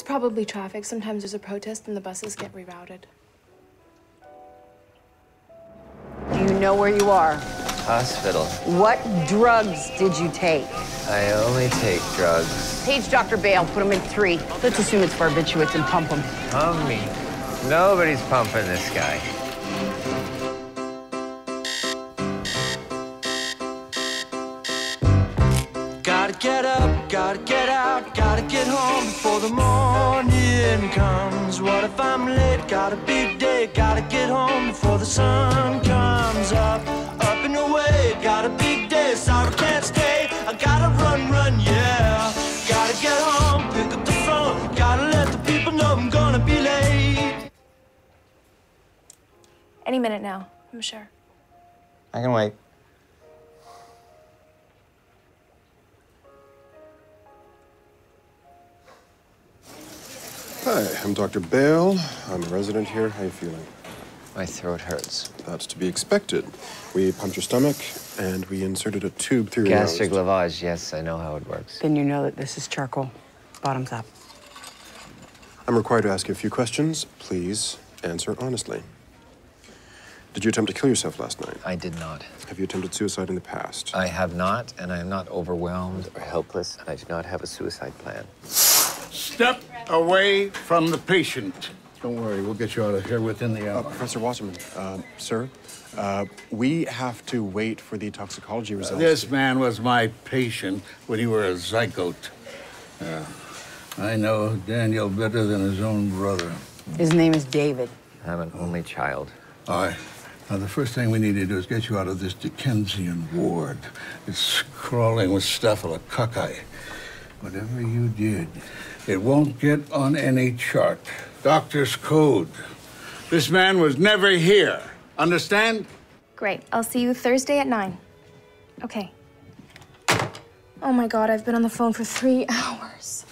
probably traffic. Sometimes there's a protest and the buses get rerouted. Do you know where you are? Hospital. What drugs did you take? I only take drugs. Page Dr. Bale, put him in 3. Let's assume it's barbiturates and pump him. Pump me. Nobody's pumping this guy. Gotta get up, gotta get out, gotta get home before the morning comes. What if I'm late? Got a big day, gotta get home before the sun comes up. Up and away, got a big day, sorry can't stay. I gotta run, yeah. Gotta get home, pick up the phone, gotta let the people know I'm gonna be late. Any minute now, I'm sure. I can wait. Hi, I'm Dr. Bale. I'm a resident here. How are you feeling? My throat hurts. That's to be expected. We pumped your stomach, and we inserted a tube through your nose. Gastric lavage, yes, I know how it works. Then you know that this is charcoal. Bottoms up. I'm required to ask you a few questions. Please answer honestly. Did you attempt to kill yourself last night? I did not. Have you attempted suicide in the past? I have not, and I am not overwhelmed or helpless, and I do not have a suicide plan. Step away from the patient. Don't worry, we'll get you out of here within the hour. Professor Wasserman, sir, we have to wait for the toxicology results. This man was my patient when you were a zygote. I know Daniel better than his own brother. His name is David. I'm an only child. All right. Now, the first thing we need to do is get you out of this Dickensian ward. It's crawling with staphylococcus. Whatever you did, it won't get on any chart. Doctor's code. This man was never here. Understand? Great. I'll see you Thursday at 9. Okay. Oh my God, I've been on the phone for 3 hours.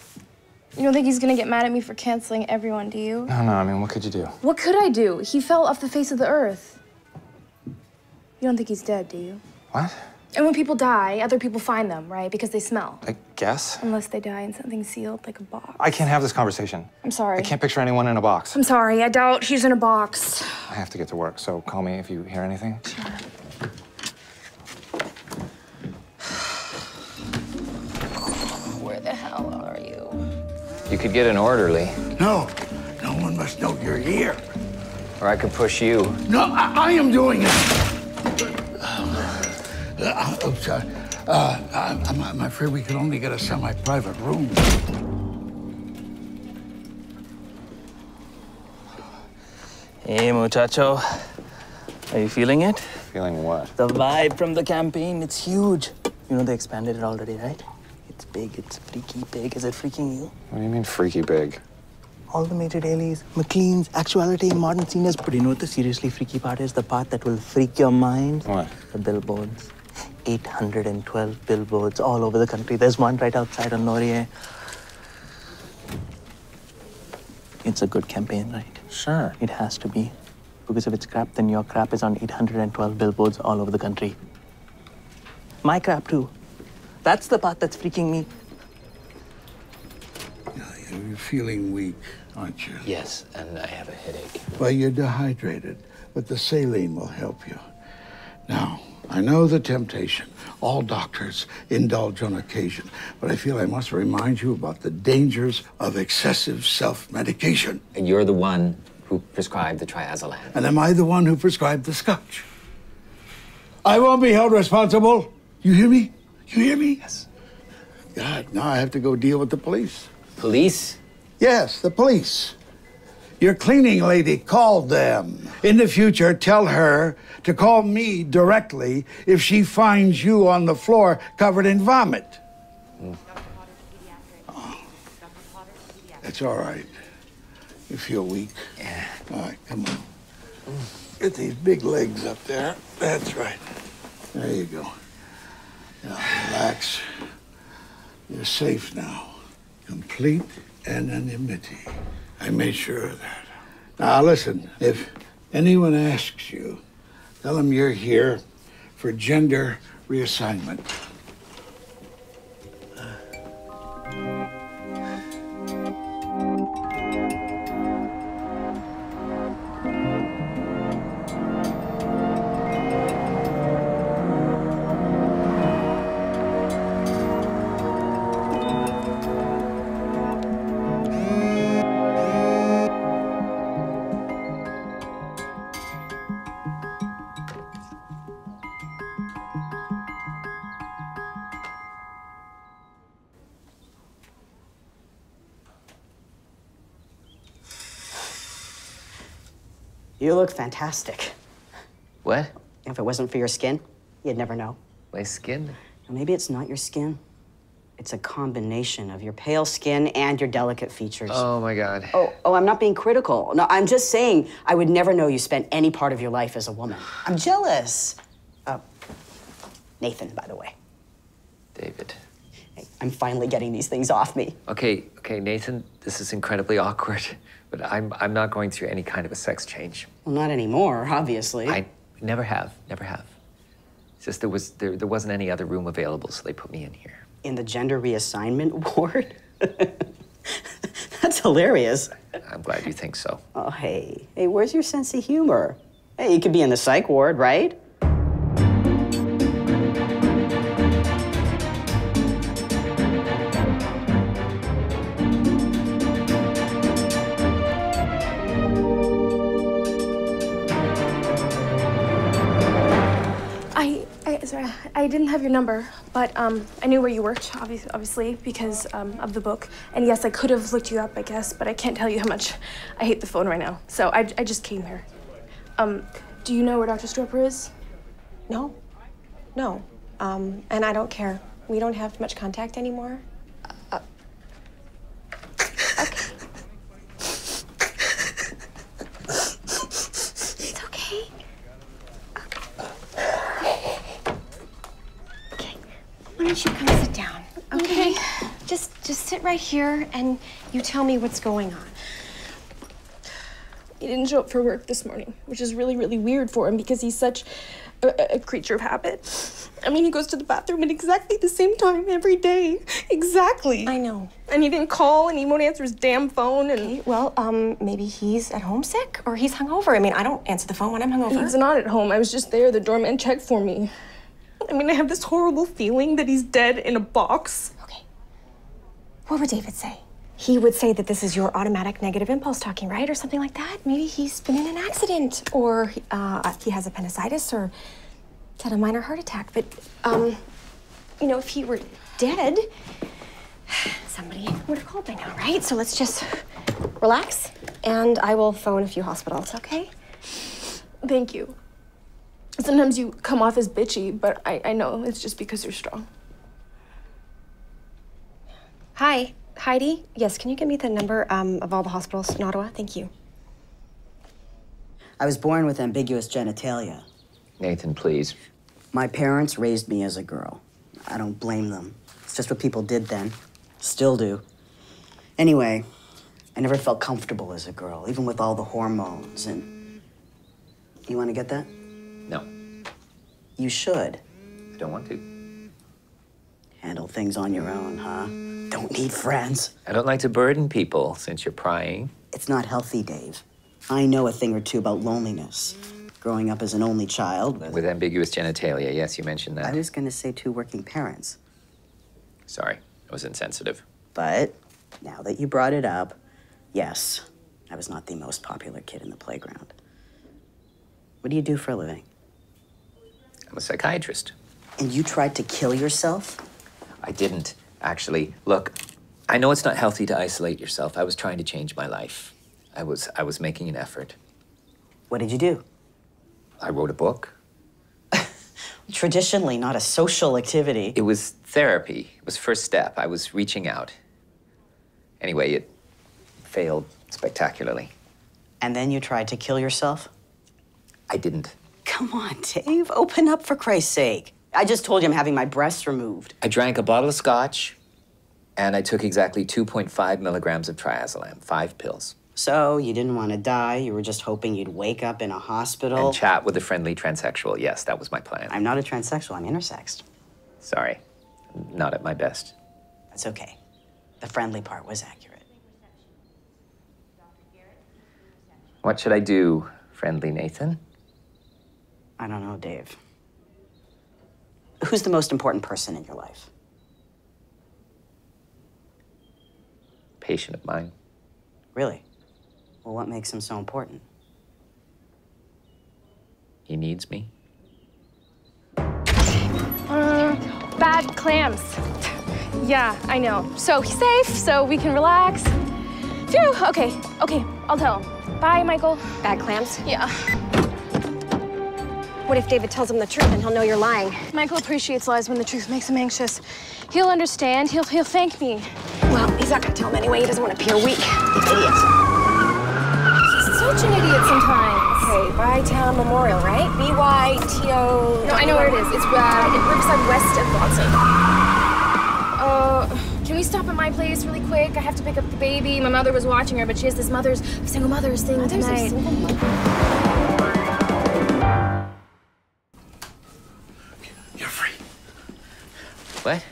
You don't think he's gonna get mad at me for canceling everyone, do you? No, I mean, what could you do? What could I do? He fell off the face of the earth. You don't think he's dead, do you? What? And when people die, other people find them, right? Because they smell. I guess. Unless they die in something sealed, like a box. I can't have this conversation. I'm sorry. I can't picture anyone in a box. I'm sorry. I doubt he's in a box. I have to get to work, so call me if you hear anything. Sure. Where the hell are you? You could get an orderly, No. No one must know you're here. or I could push you. No, I am doing it. Oops, I'm afraid we can only get a semi-private room. Hey, muchacho. Are you feeling it? Feeling what? The vibe from the campaign, it's huge. You know they expanded it already, right? It's big, it's freaky big. Is it freaking you? What do you mean freaky big? All the major dailies, McLean's, Actuality, Modern Seniors. But you know what the seriously freaky part is? The part that will freak your mind? What? The billboards. 812 billboards all over the country. There's one right outside on Laurier. It's a good campaign, right? Sure. It has to be. Because if it's crap, then your crap is on 812 billboards all over the country. My crap, too. That's the part that's freaking me. You're feeling weak, aren't you? Yes, and I have a headache. Well, you're dehydrated, but the saline will help you. Now, I know the temptation. All doctors indulge on occasion, but I feel I must remind you about the dangers of excessive self-medication. And you're the one who prescribed the triazolam. And am I the one who prescribed the scotch? I won't be held responsible. You hear me? You hear me? Yes. God, now I have to go deal with the police. Police? Yes, the police. Your cleaning lady called them. In the future, tell her to call me directly if she finds you on the floor covered in vomit. Oh. That's all right. You feel weak? Yeah. All right, come on. Get these big legs up there. That's right. There you go. Now, relax. You're safe now. Complete anonymity. I made sure of that. Now, listen, if anyone asks you, tell them you're here for gender reassignment. You look fantastic. What? If it wasn't for your skin, you'd never know. My skin? Or maybe it's not your skin. It's a combination of your pale skin and your delicate features. Oh, my God. Oh, I'm not being critical. No, I'm just saying I would never know you spent any part of your life as a woman. I'm jealous. Nathan, by the way. David. Hey, I'm finally getting these things off me. Okay, Nathan, this is incredibly awkward, but I'm not going through any kind of a sex change. Well, not anymore, obviously. I never have. It's just there wasn't any other room available, so they put me in here. In the gender reassignment ward? That's hilarious. I'm glad you think so. Oh, hey, where's your sense of humor? Hey, you could be in the psych ward, right? Sorry, I didn't have your number, but I knew where you worked, obviously, because of the book. And yes, I could have looked you up, I guess, but I can't tell you how much I hate the phone right now. So I just came here. Do you know where Dr. Stroper is? No. And I don't care. We don't have much contact anymore. Okay. It's okay. Why don't you come sit down, okay? Just sit right here and you tell me what's going on. He didn't show up for work this morning, which is really, really weird for him because he's such a creature of habit. I mean, he goes to the bathroom at exactly the same time every day. Exactly. I know. And he didn't call and he won't answer his damn phone and... Okay, well, maybe he's at home sick or he's hungover. I mean, I don't answer the phone when I'm hungover. He's not at home. I was just there. The doorman checked for me. I mean, I have this horrible feeling that he's dead in a box. Okay. What would David say? He would say that this is your automatic negative impulse talking, right? Or something like that. Maybe he's been in an accident or he has appendicitis or he's had a minor heart attack. But, you know, if he were dead, somebody would have called by now, right? So let's just relax and I will phone a few hospitals, okay? Thank you. Sometimes you come off as bitchy, but I know it's just because you're strong. Hi, Heidi. Yes, can you give me the number of all the hospitals in Ottawa? Thank you. I was born with ambiguous genitalia. Nathan, please. My parents raised me as a girl. I don't blame them. It's just what people did then. Still do. Anyway, I never felt comfortable as a girl, even with all the hormones and... You want to get that? No. You should. I don't want to. Handle things on your own, huh? Don't need friends. I don't like to burden people since you're prying. It's not healthy, Dave. I know a thing or two about loneliness. Growing up as an only child with ambiguous genitalia, yes, you mentioned that. I was going to say 2 working parents. Sorry, I was insensitive. But now that you brought it up, yes, I was not the most popular kid in the playground. What do you do for a living? I'm a psychiatrist. And you tried to kill yourself? I didn't, actually. Look, I know it's not healthy to isolate yourself. I was trying to change my life. I was making an effort. What did you do? I wrote a book. Traditionally, not a social activity. It was therapy. It was first step. I was reaching out. Anyway, it failed spectacularly. And then you tried to kill yourself? I didn't. Come on, Dave. Open up, for Christ's sake. I just told you I'm having my breasts removed. I drank a bottle of scotch, and I took exactly 2.5 milligrams of triazolam, 5 pills. So you didn't want to die. You were just hoping you'd wake up in a hospital. And chat with a friendly transsexual. Yes, that was my plan. I'm not a transsexual. I'm intersexed. Sorry. Not at my best. That's okay. The friendly part was accurate. What should I do, friendly Nathan? I don't know, Dave. Who's the most important person in your life? Patient of mine. Really? Well, what makes him so important? He needs me. Bad clams. Yeah, I know. So he's safe, so we can relax. Phew, okay, I'll tell him. Bye, Michael. Bad clams? Yeah. What if David tells him the truth and he'll know you're lying? Michael appreciates lies when the truth makes him anxious. He'll understand. He'll thank me. Well, he's not gonna tell him anyway. He doesn't want to appear weak. Idiot. He's such an idiot sometimes. Okay, Bytown Memorial, right? B-Y-T-O... No, I know where it is. It's Riverside west of Watson. Can we stop at my place really quick? I have to pick up the baby. My mother was watching her, but she has this single mothers thing tonight. You're free. What?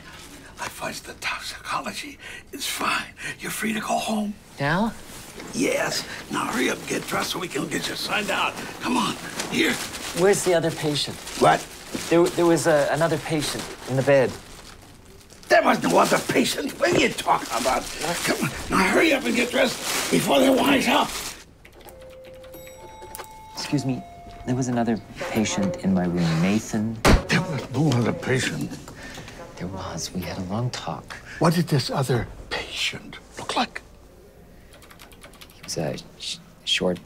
I fudged the toxicology. It's fine. You're free to go home. Now? Yes. Now hurry up and get dressed so we can get you signed out. Come on. Here. Where's the other patient? What? There was another patient in the bed. There was no other patient. What are you talking about? Come on. Now hurry up and get dressed before they wise up. Excuse me, there was another patient in my room. Nathan? There was no other patient. There was. We had a long talk. What did this other patient look like? He was a short,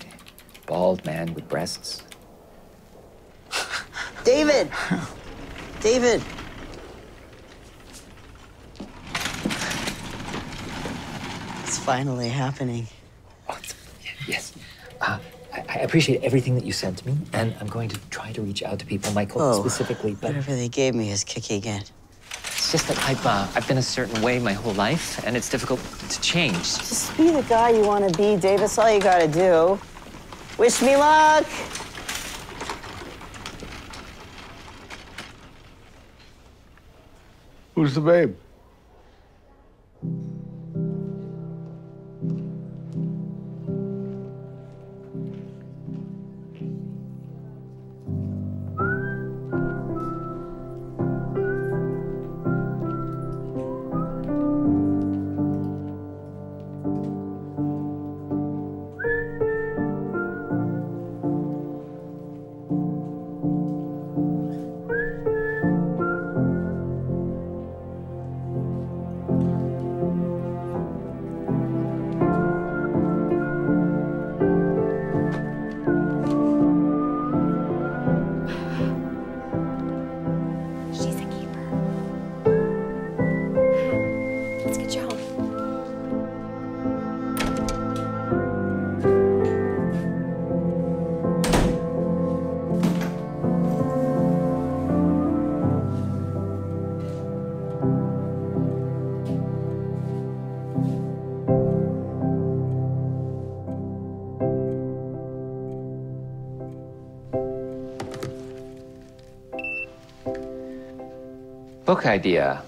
bald man with breasts. David! David! It's finally happening. Yes. I appreciate everything that you said to me, and I'm going to try to reach out to people, Michael, specifically, but... Whatever they gave me is kicky again. It's just that I've been a certain way my whole life, and it's difficult to change. Just be the guy you want to be, Dave. That's all you gotta do. Wish me luck! Who's the babe? Book idea,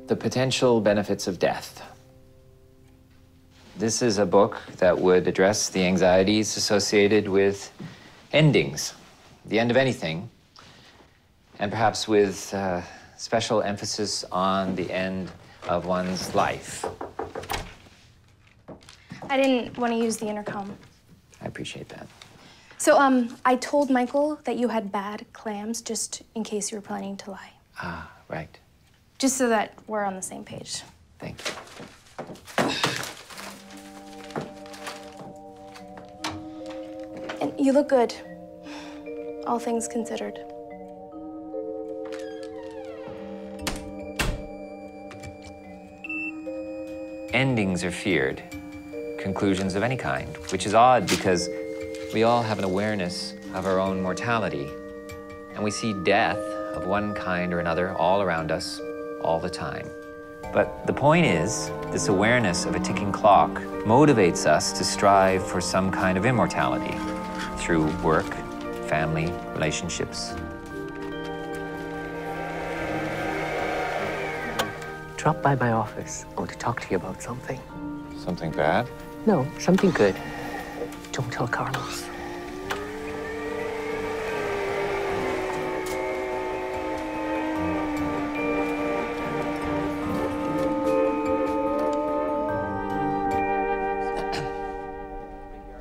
The Potential Benefits of Death. This is a book that would address the anxieties associated with endings, the end of anything, and perhaps with special emphasis on the end of one's life. I didn't want to use the intercom. I appreciate that. So, I told Michael that you had bad clams just in case you were planning to lie. Ah, right. Just so that we're on the same page. Thank you. And you look good, all things considered. Endings are feared, conclusions of any kind, which is odd because we all have an awareness of our own mortality, and we see death of one kind or another all around us all the time. But the point is, this awareness of a ticking clock motivates us to strive for some kind of immortality through work, family, relationships. Drop by my office. I want to talk to you about something. Something bad? No, something good. Don't tell Carlos.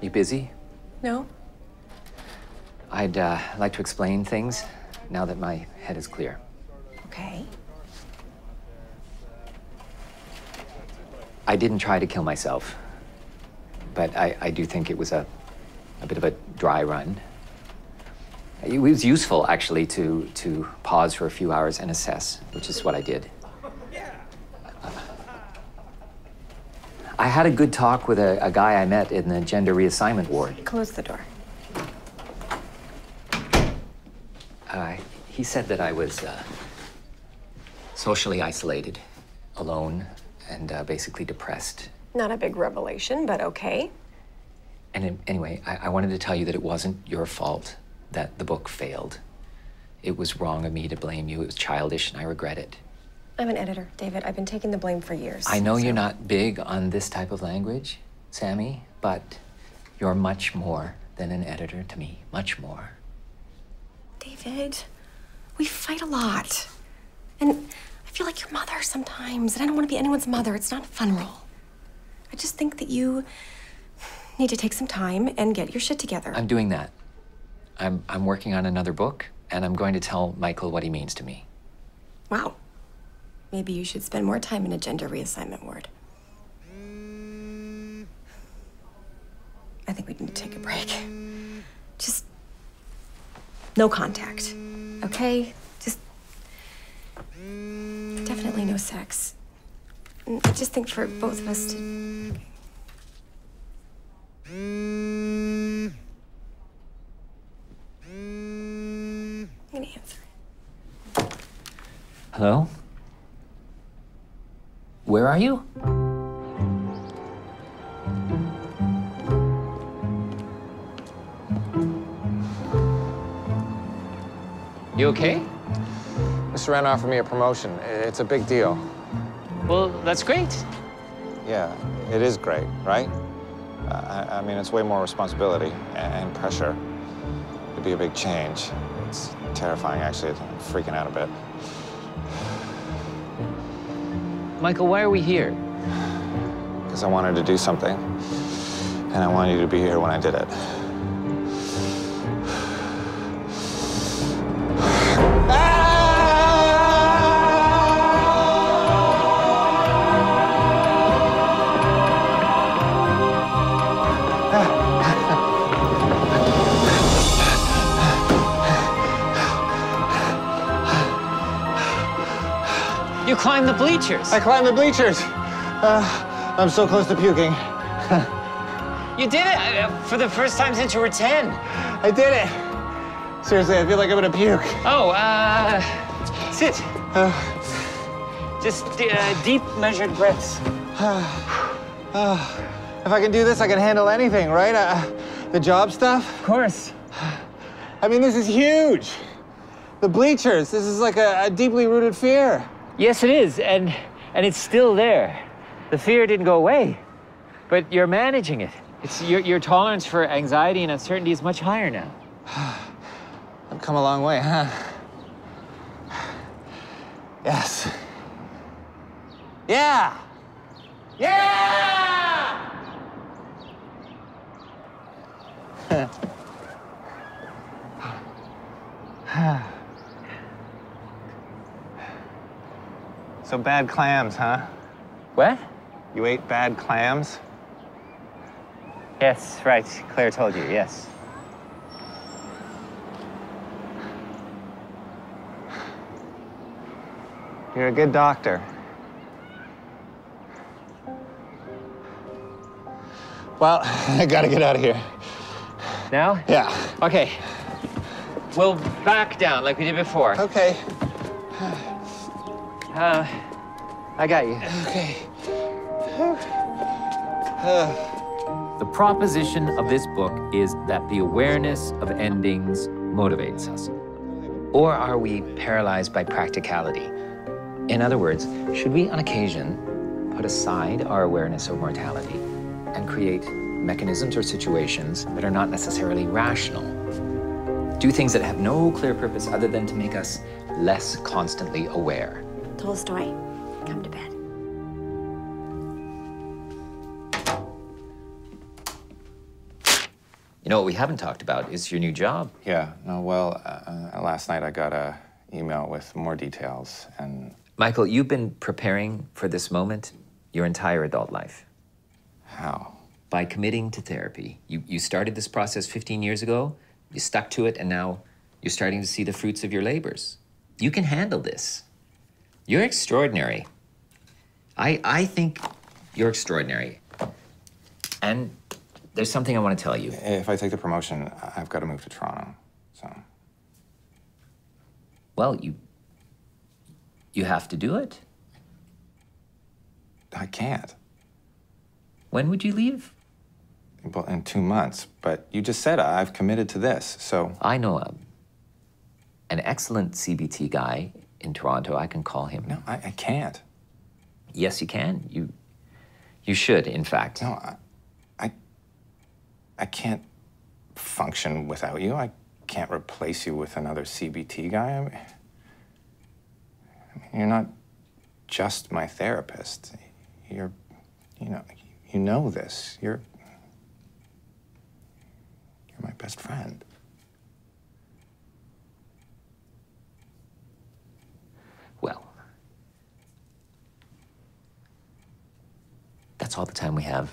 You busy? No? I'd like to explain things now that my head is clear. Okay. I didn't try to kill myself. but I do think it was a bit of a dry run. It was useful, actually, to pause for a few hours and assess, which is what I did. I had a good talk with a guy I met in the gender reassignment ward. Close the door. He said that I was socially isolated, alone, and basically depressed. Not a big revelation, but okay. And anyway, I wanted to tell you that it wasn't your fault that the book failed. It was wrong of me to blame you. It was childish, and I regret it. I'm an editor, David. I've been taking the blame for years. I know you're not big on this type of language, Sammy, but you're much more than an editor to me. Much more. David, we fight a lot. And I feel like your mother sometimes, and I don't want to be anyone's mother. It's not a fun role. I just think that you need to take some time and get your shit together. I'm doing that. I'm working on another book, and I'm going to tell Michael what he means to me. Wow. Maybe you should spend more time in a gender reassignment ward. I think we need to take a break. Just no contact, okay? Just definitely no sex. I just think for both of us to... I'm gonna answer. Hello? Where are you? You okay? Mr. Wren offered me a promotion. It's a big deal. Well, that's great. Yeah, it is great, right? I mean, it's way more responsibility and pressure. It'd be a big change. It's terrifying, actually. I'm freaking out a bit. Michael, why are we here? Because I wanted to do something, and I wanted you to be here when I did it. You climbed the bleachers. I climbed the bleachers. I'm so close to puking. You did it for the first time since you were 10. I did it. Seriously, I feel like I'm gonna puke. Oh, sit. Just deep, measured breaths. If I can do this, I can handle anything, right? The job stuff? Of course. I mean, this is huge. The bleachers, this is like a deeply rooted fear. Yes, it is, and it's still there. The fear didn't go away, but you're managing it. It's your tolerance for anxiety and uncertainty is much higher now. I've come a long way, huh? Yes. Yeah! Yeah! So bad clams, huh? What? You ate bad clams? Yes, right. Claire told you, yes. You're a good doctor. Well, I gotta get out of here. Now? Yeah. Okay. We'll back down like we did before. Okay. I got you. Okay. The proposition of this book is that the awareness of endings motivates us. Or are we paralyzed by practicality? In other words, should we on occasion put aside our awareness of mortality and create mechanisms or situations that are not necessarily rational? Do things that have no clear purpose other than to make us less constantly aware. Tolstoy, come to bed. You know what we haven't talked about is your new job. Yeah, no, well, last night I got an email with more details, and... Michael, you've been preparing for this moment your entire adult life. How? by committing to therapy. You started this process 15 years ago, you stuck to it, and now you're starting to see the fruits of your labors. You can handle this. You're extraordinary. I think you're extraordinary. And there's something I want to tell you. If I take the promotion, I've got to move to Toronto, so. Well, you have to do it. I can't. When would you leave? Well, in 2 months, but you just said I've committed to this, so. I know an excellent CBT guy in Toronto. I can call him. No, I can't. Yes, you can. You should, in fact. No, I can't function without you. I can't replace you with another CBT guy. I mean, you're not just my therapist. You're, you know this. You're my best friend. Well, that's all the time we have.